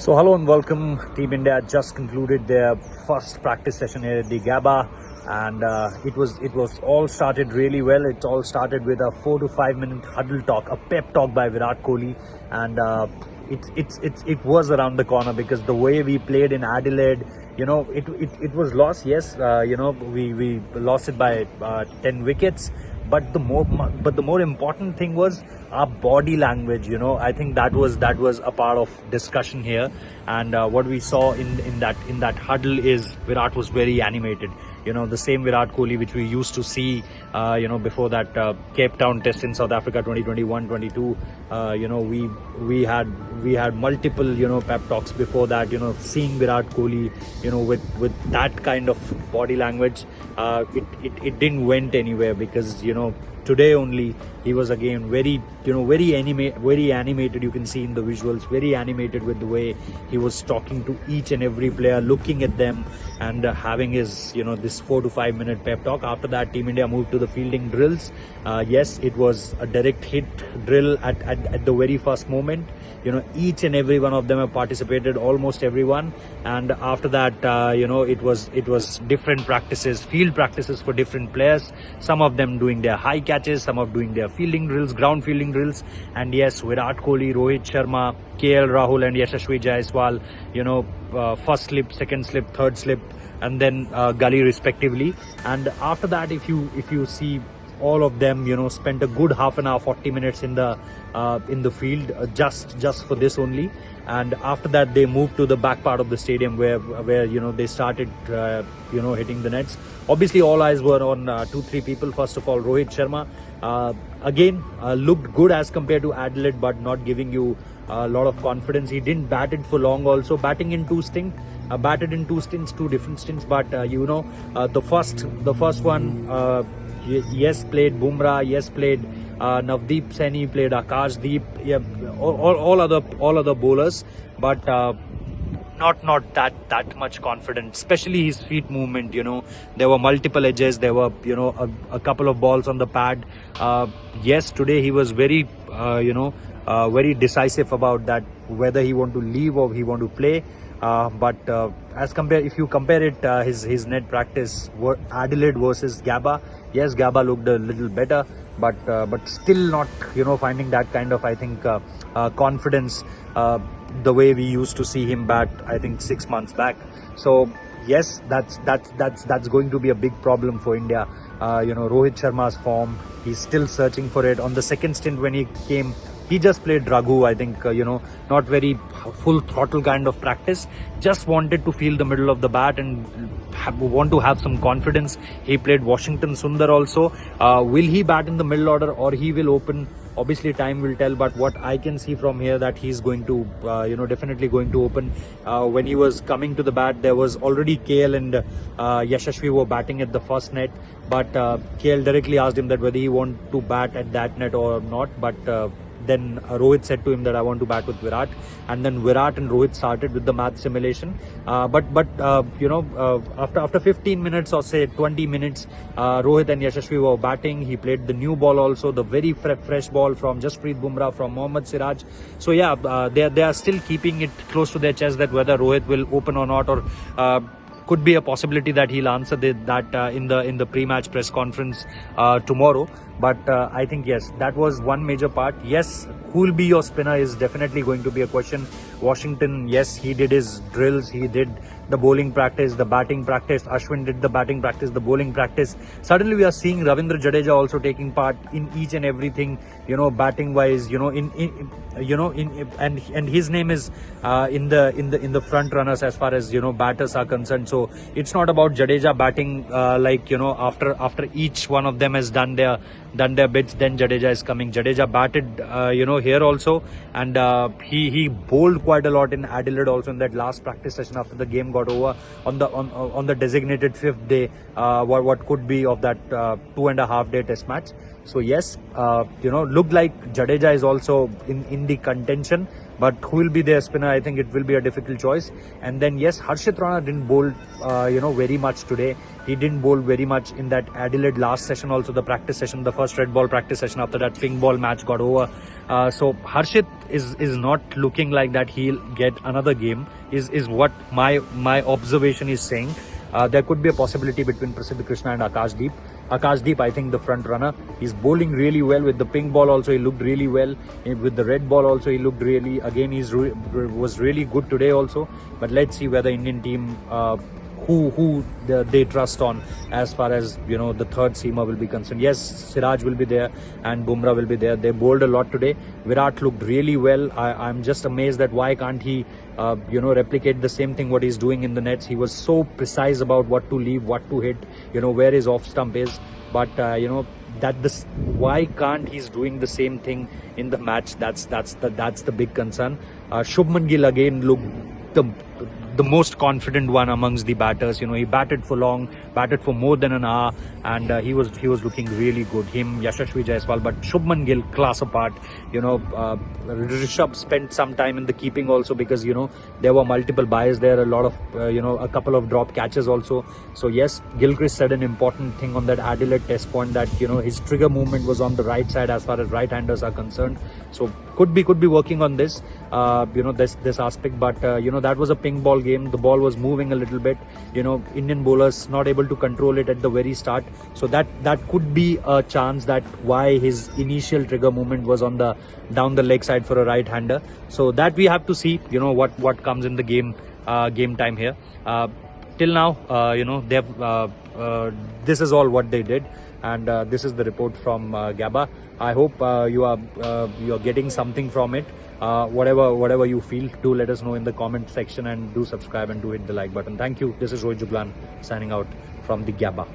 So hello and welcome. Team India just concluded their first practice session here at the Gabba, and it was all started really well. It all started with a 4 to 5 minute huddle talk, a pep talk by Virat Kohli, and it was around the corner because the way we played in Adelaide, it was lost. Yes, we lost it by 10 wickets. But the more important thing was our body language. I think that was a part of discussion here, and what we saw in that huddle is Virat was very animated. The same Virat Kohli which we used to see, before that Cape Town test in South Africa 2021-22. We had multiple pep talks before that. Seeing Virat Kohli, with that kind of body language, it didn't went anywhere because today only he was again very animated. You can see in the visuals, very animated with the way he was talking to each and every player, looking at them, and having his this 4 to 5 minute pep talk. After that, Team India moved to the fielding drills. Yes, it was a direct hit drill at the very first moment. Each and every one of them have participated, almost everyone. And after that, it was different practices, field practices for different players. Some of them doing their high catches, some of doing their fielding drills, ground fielding drills. And yes, Virat Kohli, Rohit Sharma, KL Rahul and Yashasvi Jaiswal, first slip, second slip, third slip, and then gully respectively. And after that, if you see, all of them spent a good half an hour, 40 minutes in the field, just for this only. And after that, they moved to the back part of the stadium where they started hitting the nets. Obviously, all eyes were on 2-3 people. First of all, Rohit Sharma again looked good as compared to Adelaide, but not giving you a lot of confidence. He didn't bat it for long. Also, batted in two stints, two different stints. But the first one. Yes, played Bumrah. Yes, played Navdeep Saini. Played Akashdeep. Yeah, all other bowlers, but not that much confident. Especially his feet movement. There were multiple edges. There were a couple of balls on the pad. Yes, today he was very very decisive about that, whether he want to leave or he want to play. But if you compare it, his net practice Adelaide versus Gabba, yes, Gabba looked a little better, but still not finding that kind of, I think, confidence the way we used to see him bat, I think, 6 months back. So yes, that's going to be a big problem for India. Rohit Sharma's form, he's still searching for it. On the second stint when he came, he just played Raghu, I think, not very full throttle kind of practice. Just wanted to feel the middle of the bat and want to have some confidence. He played Washington Sundar also. Will he bat in the middle order or he will open? Obviously, time will tell. But what I can see from here, that he's going to, definitely going to open. When he was coming to the bat, there was already KL and Yashasvi were batting at the first net. But KL directly asked him that whether he want to bat at that net or not. But then Rohit said to him that I want to bat with Virat, and then Virat and Rohit started with the math simulation. But after 15 minutes or say 20 minutes, Rohit and Yashasvi were batting. He played the new ball also, the very fresh ball from Jasprit Bumrah, from Mohammad Siraj. So yeah, they are still keeping it close to their chest that whether Rohit will open or not, or could be a possibility that he'll answer that in the pre-match press conference tomorrow. But I think yes, that was one major part. Yes, who will be your spinner is definitely going to be a question. Washington, yes, he did his drills, he did the bowling practice, the batting practice. Ashwin did the batting practice, the bowling practice. Suddenly we are seeing Ravindra Jadeja also taking part in each and everything, batting wise, and his name is in the front runners as far as batters are concerned. So it's not about Jadeja batting after each one of them has done their bits, then Jadeja is coming. Jadeja batted here also, and he bowled quite a lot in Adelaide also in that last practice session after the game got over on the designated 5th day, what could be of that 2.5 day test match. So yes, looked like Jadeja is also in the contention. But who will be their spinner? I think it will be a difficult choice. And then yes, Harshit Rana didn't bowl very much today. He didn't bowl very much in that Adelaide last session, also the practice session, the first red ball practice session. After that pink ball match got over. So Harshit is not looking like that he'll get another game, is what my observation is saying. There could be a possibility between Prasidh Krishna and Akashdeep. Akashdeep, I think the front runner, he's bowling really well. With the pink ball also, he looked really well. With the red ball also, he looked really, again, was really good today also. But let's see whether Indian team, who they trust on as far as the third seamer will be concerned. Yes, Siraj will be there and Bumrah will be there. They bowled a lot today. Virat looked really well. I'm just amazed that why can't he replicate the same thing what he's doing in the nets. He was so precise about what to leave, what to hit, where his off stump is. But why can't he's doing the same thing in the match? That's the big concern. Shubman Gill again looked the most confident one amongst the batters. He batted for long, batted for more than an hour, and he was looking really good. Him, Yashasvi Jaiswal, but Shubman Gill, class apart. Rishabh spent some time in the keeping also, because there were multiple byes there, a lot of a couple of drop catches also. So yes, Gilchrist said an important thing on that Adelaide test point, that his trigger movement was on the right side as far as right-handers are concerned. So could be working on this this aspect. But that was a pink ball game. The ball was moving a little bit. Indian bowlers not able to control it at the very start. So that could be a chance that why his initial trigger movement was on the down the leg side for a right-hander. So that we have to see what comes in the game time here. Till now, this is all what they did, and this is the report from Gabba. I hope you are getting something from it. Whatever you feel, do let us know in the comment section, and do subscribe and do hit the like button. Thank you. This is Rohit Juglan signing out from the Gabba.